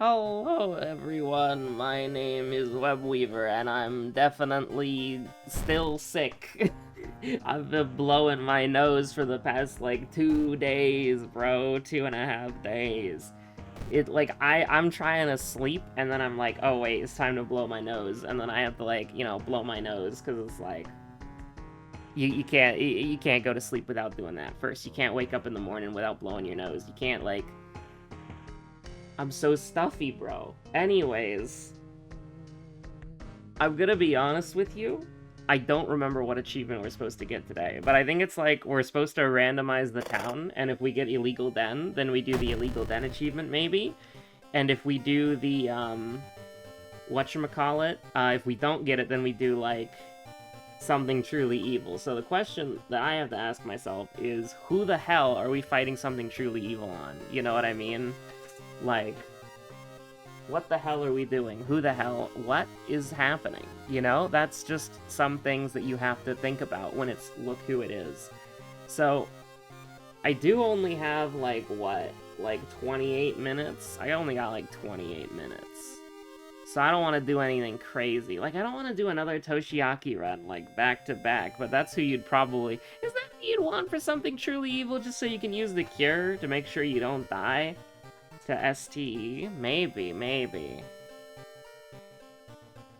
Hello everyone, my name is Webweaver and I'm definitely still sick. I've been blowing my nose for the past like 2 days, bro, 2.5 days. I'm trying to sleep and then I'm like, oh wait, it's time to blow my nose, and then I have to blow my nose because it's like you can't go to sleep without doing that first. You can't wake up in the morning without blowing your nose. You can't like I'm so stuffy, bro. Anyways, I'm gonna be honest with you. I don't remember what achievement we're supposed to get today, but I think it's like we're supposed to randomize the town, and if we get illegal den, then we do the illegal den achievement, maybe. And if we do the, whatchamacallit, if we don't get it, then we do, like, something truly evil. So the question that I have to ask myself is, who the hell are we fighting something truly evil on? You know what I mean? Like, what the hell are we doing? Who the hell? What is happening? You know, that's just some things that you have to think about when it's look who it is. So, I do only have, like, what? Like, 28 minutes? I only got, like, 28 minutes. So I don't want to do anything crazy. Like, I don't want to do another Toshiaki run, like, back to back, but that's who you'd probably... Is that who you'd want for something truly evil, just so you can use the cure to make sure you don't die? To STE? Maybe.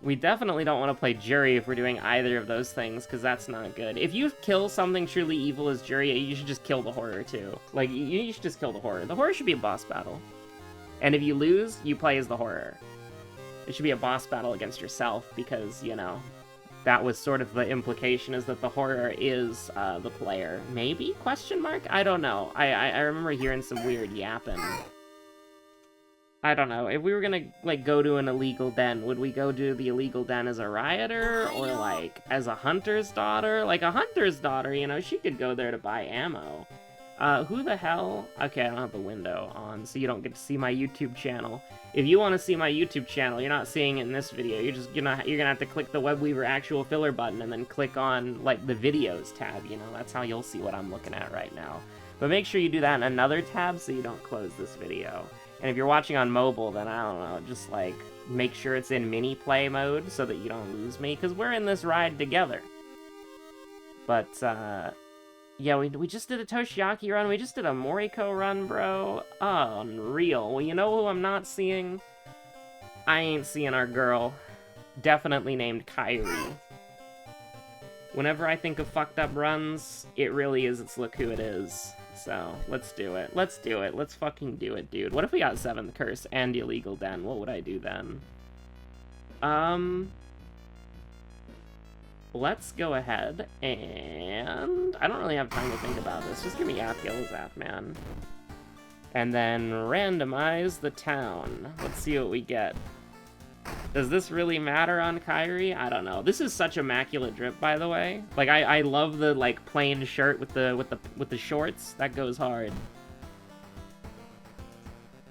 We definitely don't want to play Jury if we're doing either of those things, because that's not good. If you kill something truly evil as Jury, you should just kill the horror, too. Like, you should just kill the horror. The horror should be a boss battle. And if you lose, you play as the horror. It should be a boss battle against yourself, because, you know, that was sort of the implication, is that the horror is the player. Maybe? Question mark? I don't know. I remember hearing some weird yapping. I don't know. If we were gonna, like, go to an illegal den, would we go do the illegal den as a rioter, or, like, as a hunter's daughter? Like, a hunter's daughter, you know, she could go there to buy ammo. Who the hell? Okay, I don't have the window on, so you don't get to see my YouTube channel. If you want to see my YouTube channel, you're not seeing it in this video. You're gonna have to click the Webweaver actual filler button and then click on, like, the videos tab, you know? That's how you'll see what I'm looking at right now. But make sure you do that in another tab so you don't close this video. And if you're watching on mobile, then I don't know, just, like, make sure it's in mini play mode so that you don't lose me, because we're in this ride together. But, yeah, we just did a Toshiaki run, we just did a Moriko run, bro. Oh, unreal. Well, you know who I'm not seeing? I ain't seeing our girl. Definitely named Kairi. Whenever I think of fucked up runs, it really is, it's look who it is. So, let's do it. Let's do it. Let's fucking do it, dude. What if we got 7th Curse and Illegal Den? What would I do then? Let's go ahead and... I don't really have time to think about this. Just give me Zap, man. And then randomize the town. Let's see what we get. Does this really matter on Kairi? I don't know. This is such immaculate drip, by the way. Like, I love the, like, plain shirt with the shorts. That goes hard.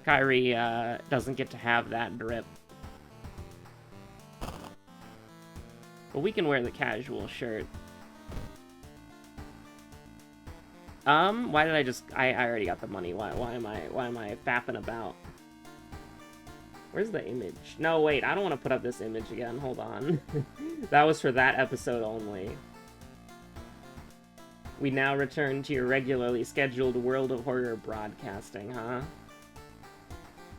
Kairi doesn't get to have that drip. But we can wear the casual shirt. Why did I just... I already got the money. Why am I fapping about? Where's the image? No, wait, I don't want to put up this image again. Hold on. That was for that episode only. We now return to your regularly scheduled World of Horror broadcasting, huh?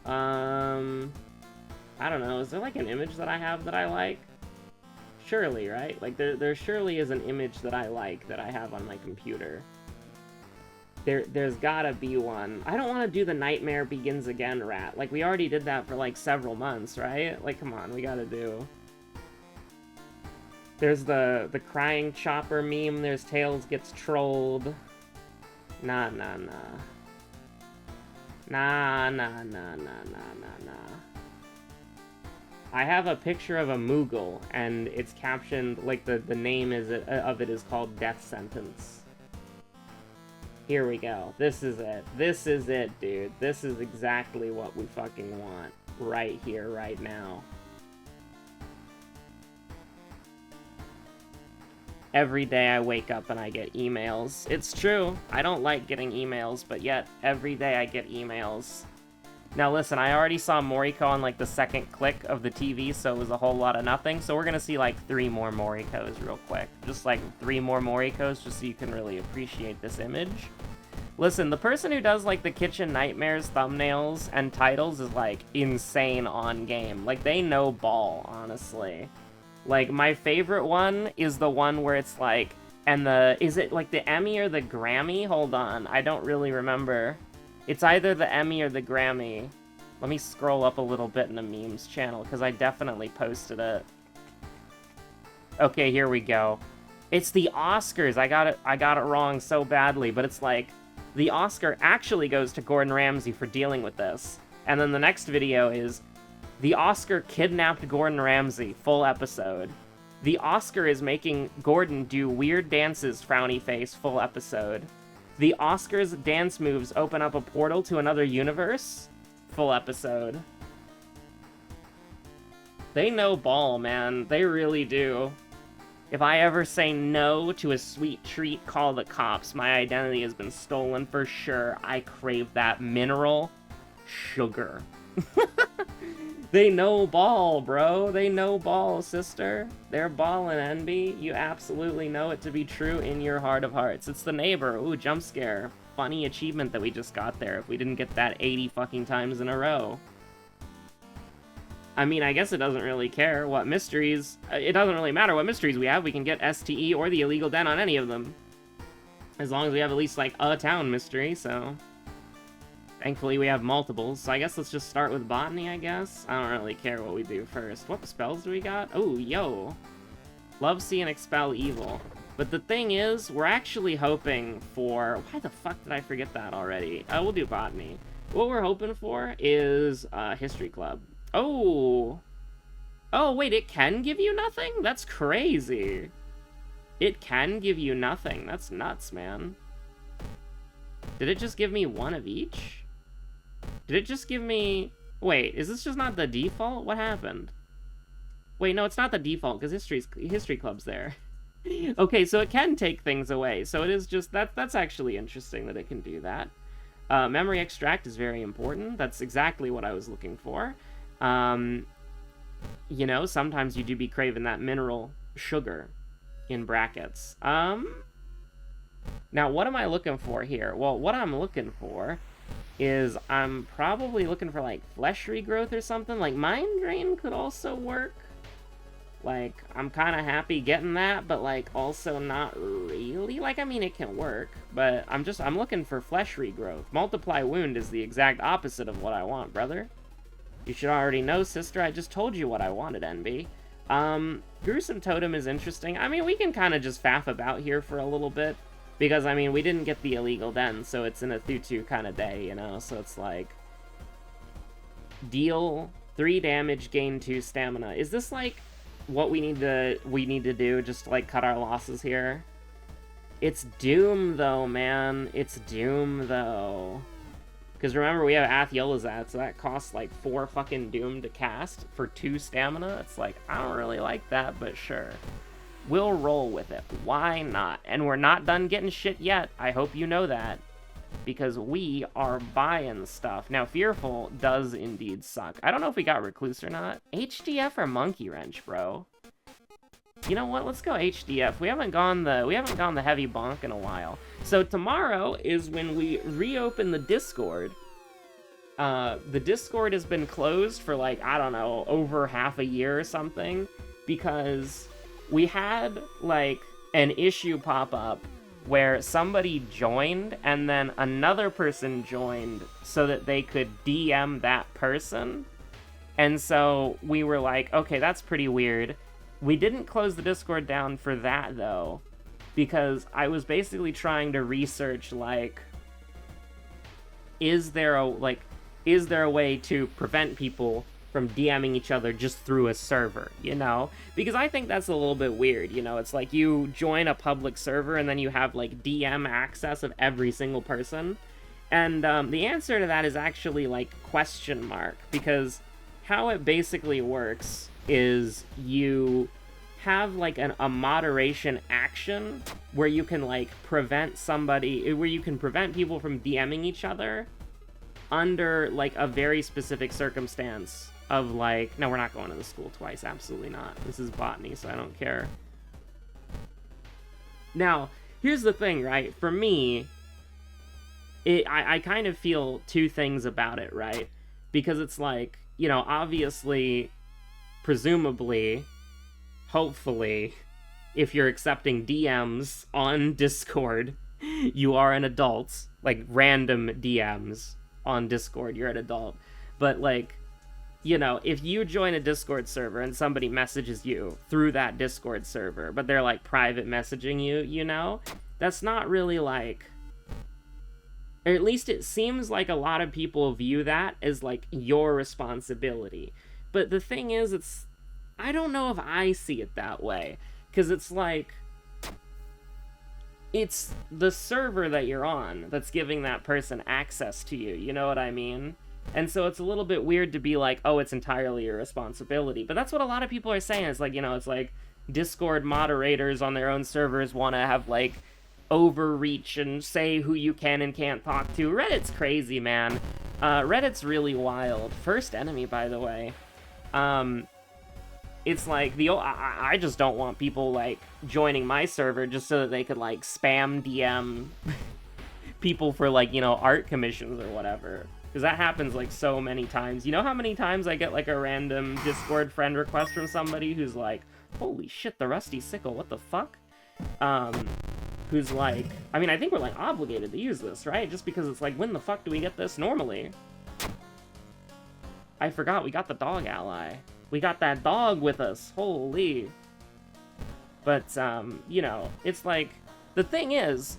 I don't know. Is there, like, an image that I have that I like? Surely, right? Like, there surely is an image that I like that I have on my computer. There's gotta be one. I don't want to do the Nightmare Begins Again rat. Like, we already did that for, like, several months, right? Like, come on, we gotta do... There's the crying chopper meme. There's Tails gets trolled. Nah. I have a picture of a Moogle, and it's captioned, like, the name of it is called Death Sentence. Here we go. This is it. This is it, dude. This is exactly what we fucking want. Right here, right now. Every day I wake up and I get emails. It's true. I don't like getting emails, but yet every day I get emails. Now listen, I already saw Moriko on like the second click of the TV, so it was a whole lot of nothing. So we're gonna see like 3 more Morikos real quick. Just like 3 more Morikos, just so you can really appreciate this image. Listen, the person who does like the Kitchen Nightmares thumbnails and titles is like insane on game. Like they know ball, honestly. Like my favorite one is the one where it's like, is it like the Emmy or the Grammy? Hold on, I don't really remember. It's either the Emmy or the Grammy. Let me scroll up a little bit in the memes channel, because I definitely posted it. Okay, here we go. It's the Oscars. I got it wrong so badly, but it's like, the Oscar actually goes to Gordon Ramsay for dealing with this. And then the next video is, the Oscar kidnapped Gordon Ramsay, full episode. The Oscar is making Gordon do weird dances, frowny face, full episode. The Oscars dance moves open up a portal to another universe, full episode. They know ball, man. They really do. If I ever say no to a sweet treat, call the cops. My identity has been stolen for sure. I crave that mineral sugar. They know ball, bro. They know ball, sister. They're ballin', NB. You absolutely know it to be true in your heart of hearts. It's the neighbor. Ooh, jump scare. Funny achievement that we just got there if we didn't get that 80 fucking times in a row. I mean, I guess it doesn't really care what mysteries... It doesn't really matter what mysteries we have. We can get STE or the illegal den on any of them. As long as we have at least, like, a town mystery, so... Thankfully, we have multiples, so I guess let's just start with botany, I guess? I don't really care what we do first. What spells do we got? Oh, yo! Love, see, and expel evil. But the thing is, we're actually hoping for... Why the fuck did I forget that already? We'll do botany. What we're hoping for is History Club. Oh! Oh, wait, it can give you nothing? That's crazy. It can give you nothing. That's nuts, man. Did it just give me one of each? Did it just give me... Wait, is this just not the default? What happened? Wait, no, it's not the default, because History Club's there. Okay, so it can take things away. So it is just... That's actually interesting that it can do that. Memory extract is very important. That's exactly what I was looking for. You know, sometimes you do be craving that mineral sugar in brackets. Now, what am I looking for here? Well, what I'm looking for is I'm probably looking for, like, flesh regrowth or something. Like, Mind Drain could also work. Like, I'm kind of happy getting that, but, like, also not really. Like, I mean, it can work, but I'm looking for flesh regrowth. Multiply Wound is the exact opposite of what I want, brother. You should already know, sister. I just told you what I wanted, NB. Gruesome Totem is interesting. I mean, we can kind of just faff about here for a little bit. Because, I mean, we didn't get the illegal den, so it's in a 2-2 kind of day, you know? So it's like... Deal 3 damage, gain 2 stamina. Is this, like, what we need to do just to, like, cut our losses here? It's Doom, though, man. It's Doom, though. Because remember, we have Athiolazad, so that costs, like, 4 fucking Doom to cast for 2 stamina. It's like, I don't really like that, but sure. We'll roll with it. Why not? And we're not done getting shit yet. I hope you know that. Because we are buying stuff. Now, Fearful does indeed suck. I don't know if we got Recluse or not. HDF or Monkey Wrench, bro? You know what? Let's go HDF. We haven't gone the heavy bonk in a while. So tomorrow is when we reopen the Discord. The Discord has been closed for, like, I don't know, over half a year or something. Because... we had, like, an issue pop up where somebody joined and then another person joined so that they could DM that person. And so we were like, okay, that's pretty weird. We didn't close the Discord down for that, though, because I was basically trying to research, like, is there a way to prevent people from DMing each other just through a server, you know? Because I think that's a little bit weird, you know? It's like you join a public server and then you have, like, DM access of every single person. And the answer to that is actually, like, question mark. Because how it basically works is you have, like, a moderation action where you can, like, prevent people from DMing each other. under, like, a very specific circumstance of, like... No, we're not going to the school twice. Absolutely not. This is botany, so I don't care. Now, here's the thing, right? For me, I kind of feel two things about it, right? Because it's like, you know, obviously, presumably, hopefully, if you're accepting DMs on Discord, you are an adult. Like, random DMs on Discord, you're an adult. But, like, you know, if you join a Discord server and somebody messages you through that Discord server, but they're, like, private messaging you, you know, that's not really, like... Or at least it seems like a lot of people view that as, like, your responsibility. But the thing is, I don't know if I see it that way. Because it's like... It's the server that you're on that's giving that person access to you, you know what I mean? And so it's a little bit weird to be like, oh, it's entirely your responsibility. But that's what a lot of people are saying. It's like, you know, it's like Discord moderators on their own servers want to have, like, overreach and say who you can and can't talk to. Reddit's crazy, man. Reddit's really wild. First enemy, by the way. It's like, I just don't want people, like, joining my server just so that they could, like, spam DM people for, like, you know, art commissions or whatever. Because that happens, like, so many times. You know how many times I get, like, a random Discord friend request from somebody who's like, holy shit, the rusty sickle, what the fuck? Who's like, I mean, I think we're, like, obligated to use this, right? Just because it's like, when the fuck do we get this normally? I forgot, we got the dog ally. We got that dog with us, holy. But, you know, it's like, the thing is,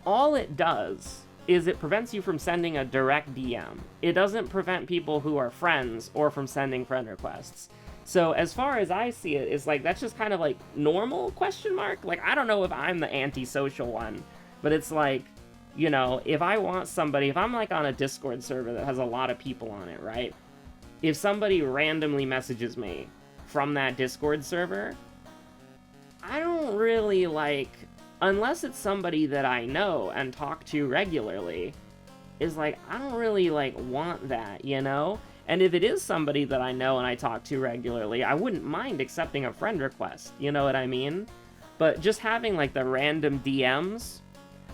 all it does is it prevents you from sending a direct DM. It doesn't prevent people who are friends or from sending friend requests. So as far as I see it, it's like, that's just kind of like normal, question mark? Like, I don't know if I'm the antisocial one, but it's like, you know, if I want somebody, if I'm like on a Discord server that has a lot of people on it, right? If somebody randomly messages me from that Discord server, I don't really, like, unless it's somebody that I know and talk to regularly, is like, I don't really, like, want that, you know? And if it is somebody that I know and I talk to regularly, I wouldn't mind accepting a friend request, you know what I mean? But just having, like, the random DMs,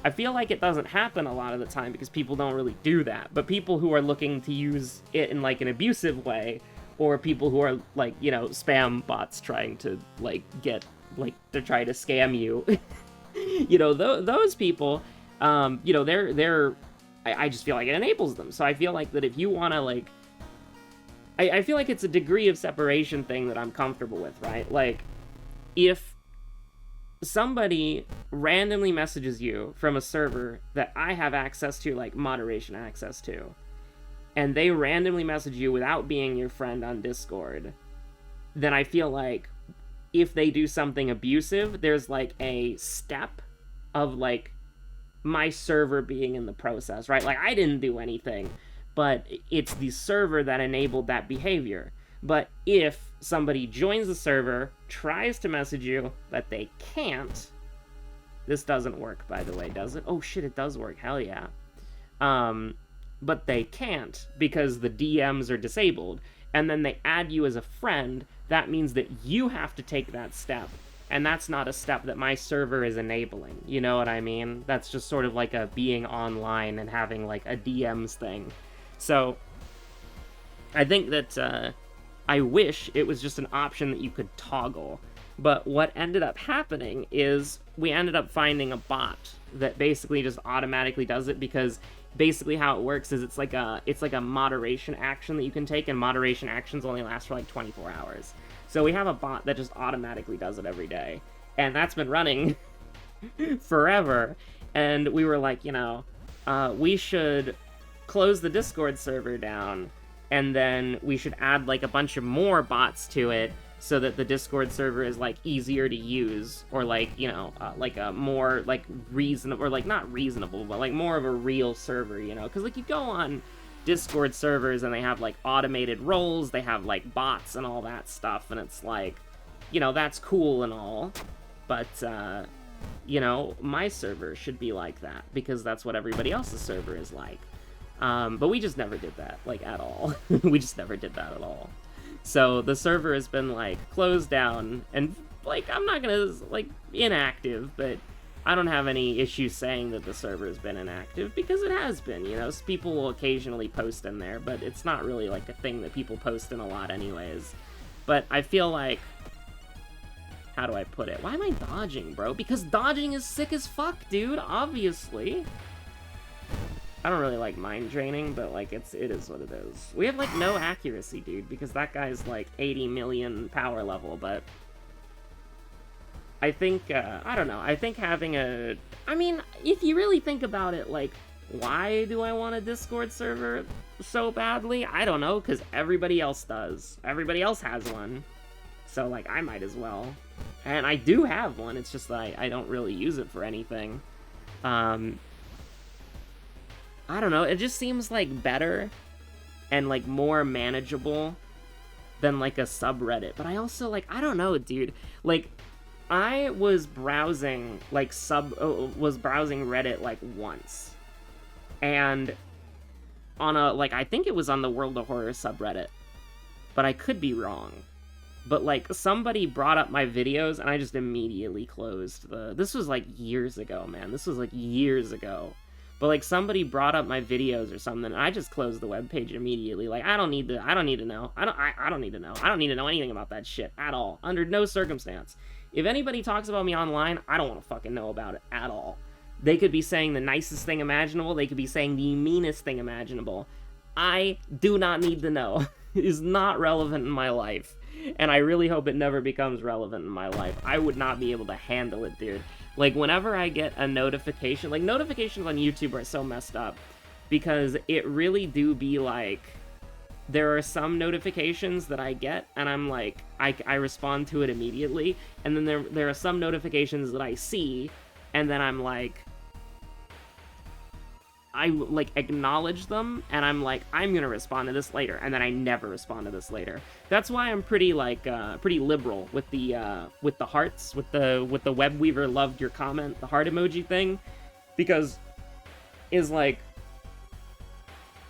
I feel like it doesn't happen a lot of the time because people don't really do that. But people who are looking to use it in, like, an abusive way, or people who are, like, you know, spam bots trying to, like, get, like, they're trying to scam you, you know, those people, you know, I just feel like it enables them. So I feel like that if you want to, like, I feel like it's a degree of separation thing that I'm comfortable with, right? Like, if somebody randomly messages you from a server that I have access to, like, moderation access to, and they randomly message you without being your friend on Discord, then I feel like if they do something abusive, there's, like, a step of, like, my server being in the process, right? Like, I didn't do anything, but it's the server that enabled that behavior. But if somebody joins the server, tries to message you, but they can't... This doesn't work, by the way, does it? Oh shit, it does work, hell yeah. But they can't, because the DMs are disabled, and then they add you as a friend, that means that you have to take that step. And that's not a step that my server is enabling, you know what I mean? That's just sort of like a being online and having, like, a DMs thing. So, I think that, I wish it was just an option that you could toggle. But what ended up happening is we ended up finding a bot that basically just automatically does it, because basically how it works is it's like a moderation action that you can take, and moderation actions only last for like 24 hours. So we have a bot that just automatically does it every day. And that's been running forever. And we were like, you know, we should close the Discord server down, and then we should add, like, a bunch of more bots to it so that the Discord server is, like, easier to use, or, like, you know, like a more, like, reasonable, or, like, not reasonable, but, like, more of a real server, you know? Because, like, you go on Discord servers and they have, like, automated roles, they have, like, bots and all that stuff, and it's like, you know, that's cool and all, but, you know, my server should be like that, because that's what everybody else's server is like. But we just never did that, like, at all. We just never did that at all. So the server has been, like, closed down, and, like, I'm not gonna, like, inactive, but I don't have any issues saying that the server has been inactive, because it has been, you know? So people will occasionally post in there, but it's not really, like, a thing that people post in a lot anyways. But I feel like... How do I put it? Why am I dodging, bro? Because dodging is sick as fuck, dude, obviously. I don't really like mind draining, but, like, it is what it is. We have, like, no accuracy, dude, because that guy's, like, 80 million power level, but... I think, I don't know, I think having a... I mean, if you really think about it, like, why do I want a Discord server so badly? I don't know, because everybody else does. Everybody else has one. So, like, I might as well. And I do have one, it's just that I don't really use it for anything. I don't know, it just seems, like, better and, like, more manageable than, like, a subreddit. But I also, like, I don't know, dude. Like, I was browsing, like, browsing Reddit, like, once. And on a, like, I think it was on the World of Horror subreddit. But I could be wrong. But, like, somebody brought up my videos, and I just immediately closed the... This was, like, years ago, man. This was, like, years ago. But, like, somebody brought up my videos or something, and I just closed the webpage immediately. Like, I don't need to know. I don't need to know. I don't need to know. I don't need to know anything about that shit at all. Under no circumstance. If anybody talks about me online, I don't want to fucking know about it at all. They could be saying the nicest thing imaginable. They could be saying the meanest thing imaginable. I do not need to know. It is not relevant in my life. And I really hope it never becomes relevant in my life. I would not be able to handle it, dude. Like, whenever I get a notification... Like, notifications on YouTube are so messed up. Because it really do be, like... There are some notifications that I get, and I'm like... I respond to it immediately. And then there are some notifications that I see, and then I'm like... I, like, acknowledge them, and I'm like, I'm gonna respond to this later, and then I never respond to this later. That's why I'm pretty, like, pretty liberal with the hearts, with the Webweaver loved your comment, the heart emoji thing, because, is like,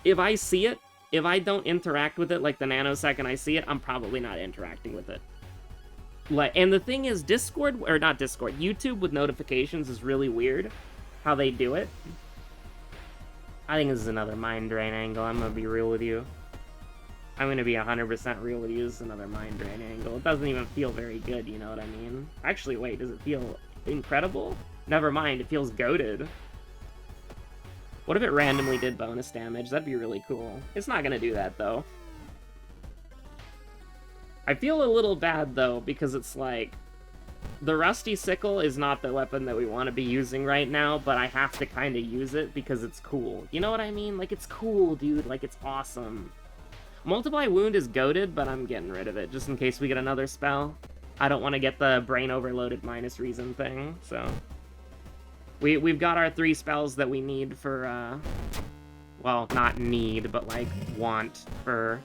if I see it, if I don't interact with it, like, the nanosecond I see it, I'm probably not interacting with it. Like, and the thing is, YouTube with notifications is really weird, how they do it. I think this is another mind drain angle, I'm gonna be real with you. I'm gonna be 100% real with you, this is another mind drain angle. It doesn't even feel very good, you know what I mean? Actually, wait, does it feel incredible? Never mind, it feels goated. What if it randomly did bonus damage? That'd be really cool. It's not gonna do that, though. I feel a little bad, though, because it's like... The Rusty Sickle is not the weapon that we want to be using right now, but I have to kind of use it because it's cool. You know what I mean? Like, it's cool, dude. Like, it's awesome. Multiply Wound is goated, but I'm getting rid of it, just in case we get another spell. I don't want to get the brain overloaded minus reason thing, so... We've got our 3 spells that we need for, well, not need, but, like, want for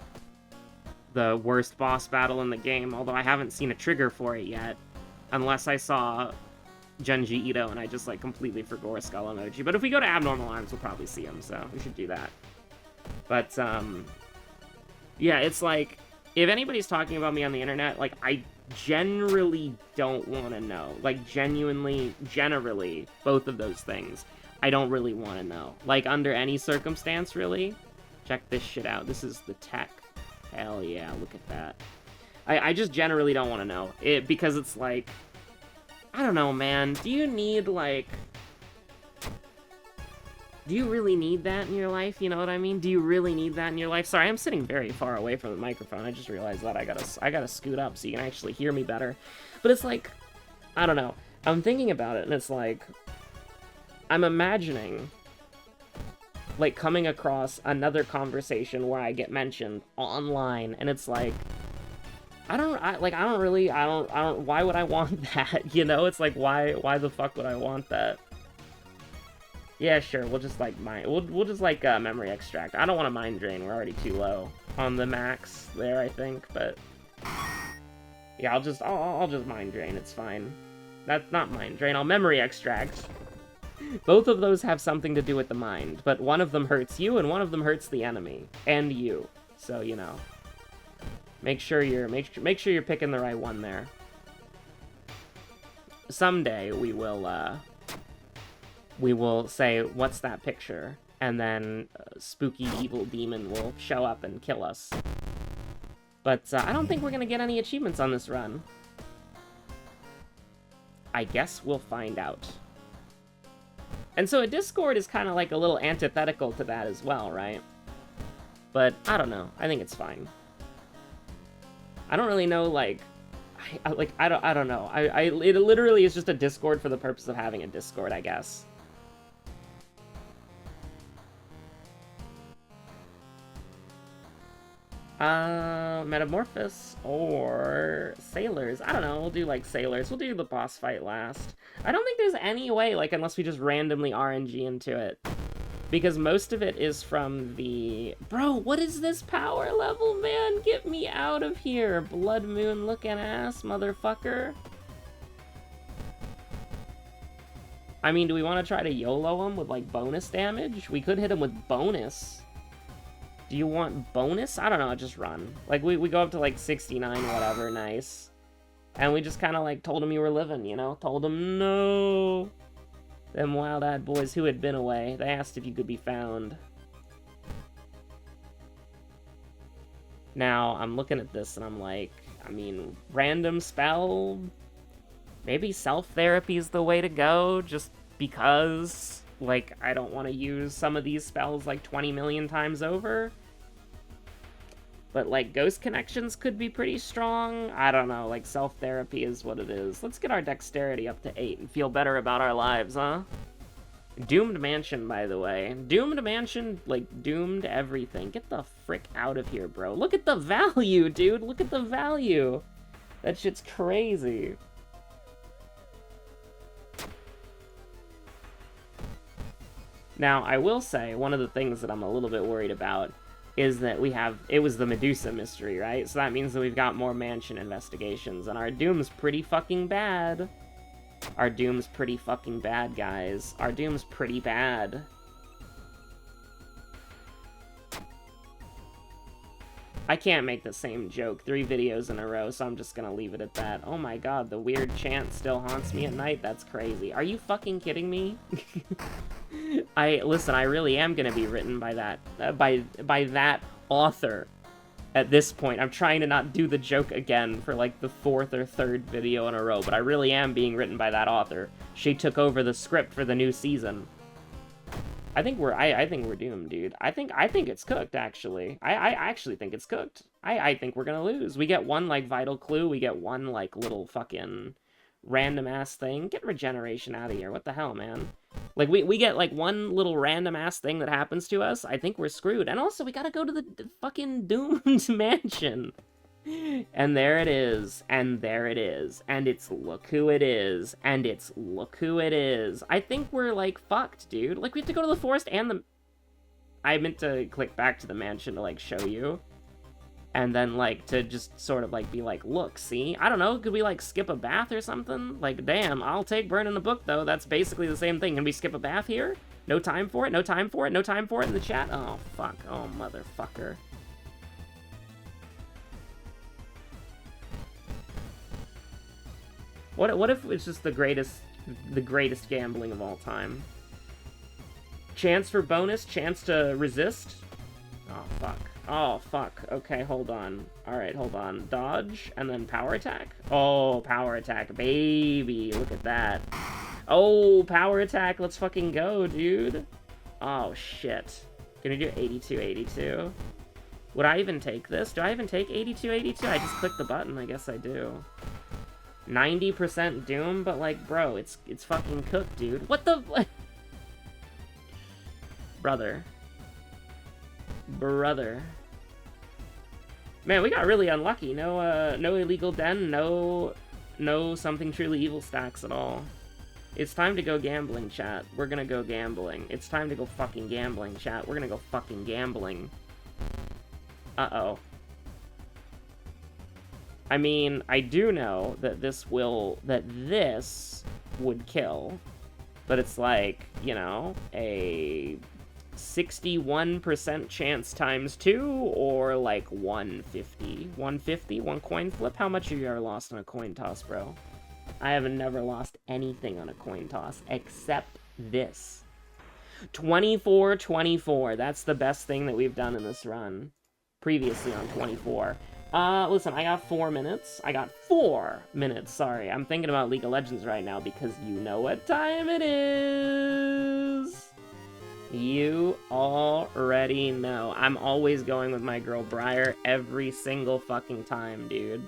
the worst boss battle in the game, although I haven't seen a trigger for it yet. Unless I saw Genji Ito and I just, like, completely forgot a skull emoji. But if we go to Abnormal Arms, we'll probably see him, so we should do that. But, yeah, it's like, if anybody's talking about me on the internet, like, I generally don't want to know. Like, generally, both of those things, I don't really want to know. Like, under any circumstance, really. Check this shit out. This is the tech. Hell yeah, look at that. I just generally don't want to know. Because it's like... I don't know, man. Do you need, like... Do you really need that in your life? You know what I mean? Do you really need that in your life? Sorry, I'm sitting very far away from the microphone. I just realized that I gotta scoot up so you can actually hear me better. But it's like... I don't know. I'm thinking about it, and it's like... I'm imagining... like, coming across another conversation where I get mentioned online, and it's like... why would I want that, you know? It's like, why the fuck would I want that? Yeah, sure, we'll just, like, we'll just, like, memory extract. I don't want to mind drain, we're already too low on the max there, I think, but... Yeah, I'll just mind drain, it's fine. That's not mind drain, I'll memory extract. Both of those have something to do with the mind, but one of them hurts you and one of them hurts the enemy and you. So, you know, make sure you're picking the right one there. Someday we will say, what's that picture? And then a spooky evil demon will show up and kill us. But I don't think we're gonna get any achievements on this run. I guess we'll find out. And so a Discord is kind of like a little antithetical to that as well, right? But I don't know. I think it's fine. I don't really know, like, I don't know. It literally is just a Discord for the purpose of having a Discord, I guess. Metamorphosis or Sailors. I don't know, we'll do, like, Sailors. We'll do the boss fight last. I don't think there's any way, like, unless we just randomly RNG into it. Because most of it is from the... Bro, what is this power level, man? Get me out of here, Blood Moon looking ass, motherfucker. I mean, do we want to try to YOLO him with, like, bonus damage? We could hit him with bonus. Do you want bonus? I don't know, just run. Like, we go up to, like, 69, whatever, nice. And we just kind of, like, told him you were living, you know? Told him, no. Them wild-eyed boys who had been away. They asked if you could be found. Now, I'm looking at this and I'm like, I mean, random spell? Maybe self-therapy is the way to go, just because... Like, I don't want to use some of these spells, like, 20 million times over. But, like, Ghost Connections could be pretty strong. I don't know, like, self-therapy is what it is. Let's get our dexterity up to 8 and feel better about our lives, huh? Doomed Mansion, by the way. Doomed Mansion, like, doomed everything. Get the frick out of here, bro. Look at the value, dude! Look at the value! That shit's crazy. Now, I will say, one of the things that I'm a little bit worried about is that it was the Medusa mystery, right? So that means that we've got more mansion investigations, and our Doom's pretty fucking bad. Our Doom's pretty fucking bad, guys. Our Doom's pretty bad. I can't make the same joke 3 videos in a row, so I'm just gonna leave it at that. Oh my god, the weird chant still haunts me at night? That's crazy. Are you fucking kidding me? Listen, I really am gonna be written by that, by that author at this point. I'm trying to not do the joke again for, like, the 4th or 3rd video in a row, but I really am being written by that author. She took over the script for the new season. I think we're doomed, dude. I think it's cooked, actually. I actually think it's cooked. I think we're gonna lose. We get one, like, vital clue. We get one, like, little fucking random-ass thing. Get regeneration out of here. What the hell, man? Like, we get, like, one little random-ass thing that happens to us. I think we're screwed. And also, we gotta go to the fucking doomed mansion. And there it is, and there it is, and it's look who it is, and it's look who it is. I think we're, like, fucked, dude. Like, we have to go to the forest and the... I meant to click back to the mansion to, like, show you. And then, like, to just sort of, like, be like, look, see? I don't know, could we, like, skip a bath or something? Like, damn, I'll take burning a book, though. That's basically the same thing. Can we skip a bath here? No time for it? No time for it? No time for it in the chat? Oh, fuck. Oh, motherfucker. What if it's just the greatest gambling of all time? Chance for bonus, chance to resist? Oh, fuck. Oh, fuck. Okay, hold on. Alright, hold on. Dodge, and then power attack? Oh, power attack, baby. Look at that. Oh, power attack. Let's fucking go, dude. Oh, shit. Can we do 82-82? Would I even take this? Do I even take 82-82? I just clicked the button. I guess I do. 90% Doom, but, like, bro, it's fucking cooked, dude. What the... Brother. Man, we got really unlucky. No illegal den, no something truly evil stacks at all. It's time to go gambling, chat. We're gonna go gambling. It's time to go fucking gambling, chat. We're gonna go fucking gambling. Uh-oh. I mean, I do know that this would kill. but it's like, you know, a 61% chance times 2, or like 150. 150? One coin flip? How much have you ever lost on a coin toss, bro? I have never lost anything on a coin toss, except this. 24-24. That's the best thing that we've done in this run. Previously on 24. Listen, I got 4 minutes. I got 4 minutes, sorry. I'm thinking about League of Legends right now because you know what time it is. You already know. I'm always going with my girl Briar every single fucking time, dude.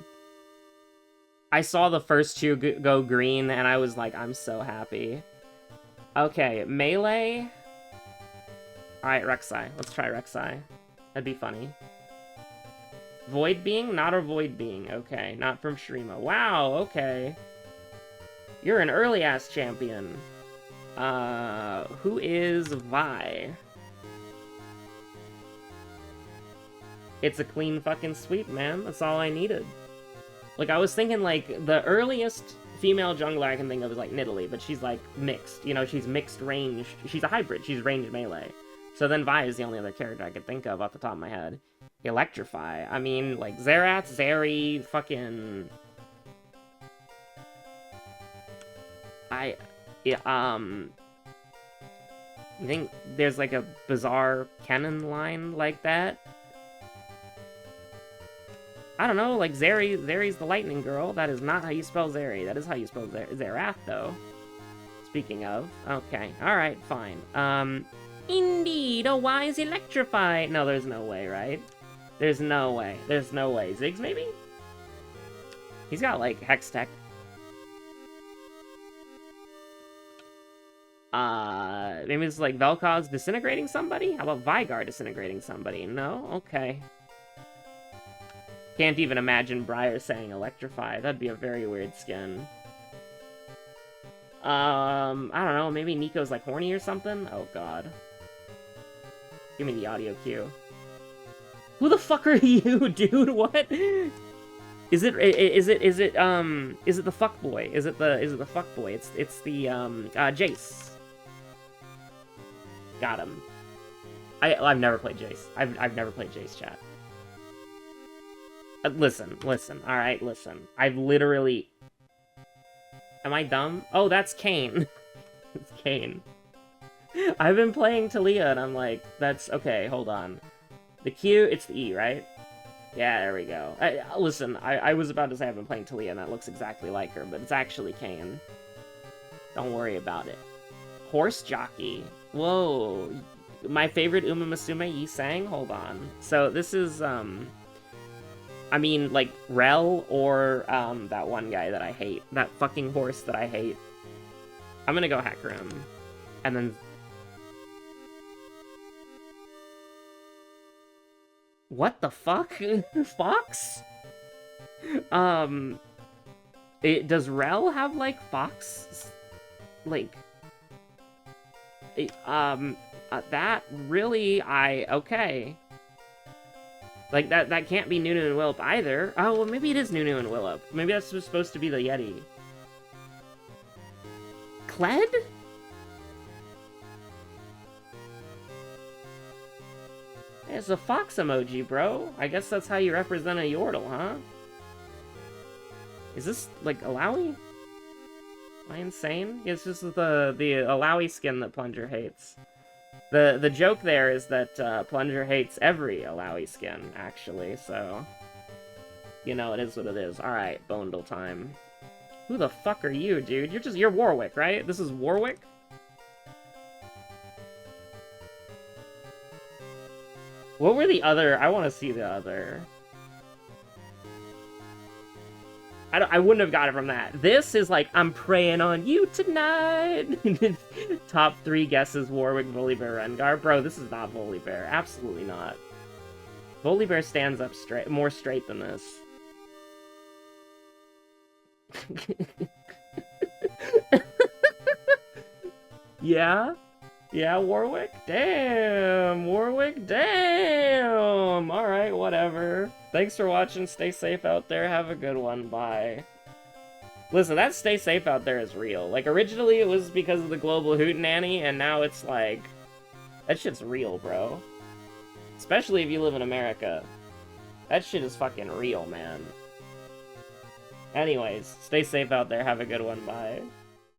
I saw the first two go green, and I was like, I'm so happy. Okay, melee. Alright, Rek'Sai. Let's try Rek'Sai. That'd be funny. Void Being? Not a Void Being. Okay, not from Shurima. Wow, okay. You're an early-ass champion. Who is Vi? It's a clean fucking sweep, man. That's all I needed. Like, I was thinking, like, the earliest female jungler I can think of is, like, Nidalee, but she's, like, mixed. You know, she's mixed range. She's a hybrid. She's ranged melee. So then Vi is the only other character I could think of off the top of my head. Electrify. I mean, like, Xerath, Zeri, fucking... I think there's, like, a bizarre Kennen line like that. I don't know, like, Zeri's the lightning girl. That is not how you spell Zeri. That is how you spell Xerath, though. Speaking of. Okay, alright, fine. Indeed, a wise electrify. No, there's no way, right? There's no way. There's no way. Ziggs, maybe? He's got, like, Hex Tech. Maybe it's, like, Vel'Koz disintegrating somebody? How about Veigar disintegrating somebody? No? Okay. Can't even imagine Briar saying electrify. That'd be a very weird skin. I don't know, maybe Nico's like horny or something? Oh god. Give me the audio cue. Who the fuck are you, dude? What? Is it the fuck boy? Is it the fuck boy? It's the Jace. Got him. I've never played Jace. I've never played Jace, chat. Listen, alright, listen. I've literally... Am I dumb? Oh, that's Kayn. It's Kayn. I've been playing Talia, and I'm like, that's... Okay, hold on. The Q, it's the E, right? Yeah, there we go. Listen, I was about to say I've been playing Talia, and that looks exactly like her, but it's actually Kayn. Don't worry about it. Horse Jockey. Whoa. My favorite Uma Musume, Yi Sang? Hold on. So, this is, I mean, like, Rel or, that one guy that I hate. That fucking horse that I hate. I'm gonna go Hecarim. And then... What the fuck? Fox? Does Rel have, like, Fox? Like... that really, okay. Like, that can't be Nunu and Willip either. Oh, well, maybe it is Nunu and Willip. Maybe that's supposed to be the Yeti. Kled? It's a fox emoji, bro. I guess that's how you represent a Yordle, huh? Is this, like, Alawi? Am I insane? It's just the Alawi skin that Plunger hates. The joke there is that Plunger hates every Alawi skin, actually, so... You know, it is what it is. Alright, Boondle time. Who the fuck are you, dude? You're Warwick, right? This is Warwick? What were the other... I want to see the other... I wouldn't have got it from that. This is like, I'm praying on you tonight. Top 3 guesses, Warwick, Volibear, Rengar. Bro, this is not Volibear. Absolutely not. Volibear stands up straight, more straight than this. Yeah? Yeah, Warwick? Damn, Warwick, damn! Alright, whatever. Thanks for watching, stay safe out there, have a good one, bye. Listen, that stay safe out there is real. Like, originally it was because of the global hootenanny, and now it's like... That shit's real, bro. Especially if you live in America. That shit is fucking real, man. Anyways, stay safe out there. Have a good one. Bye.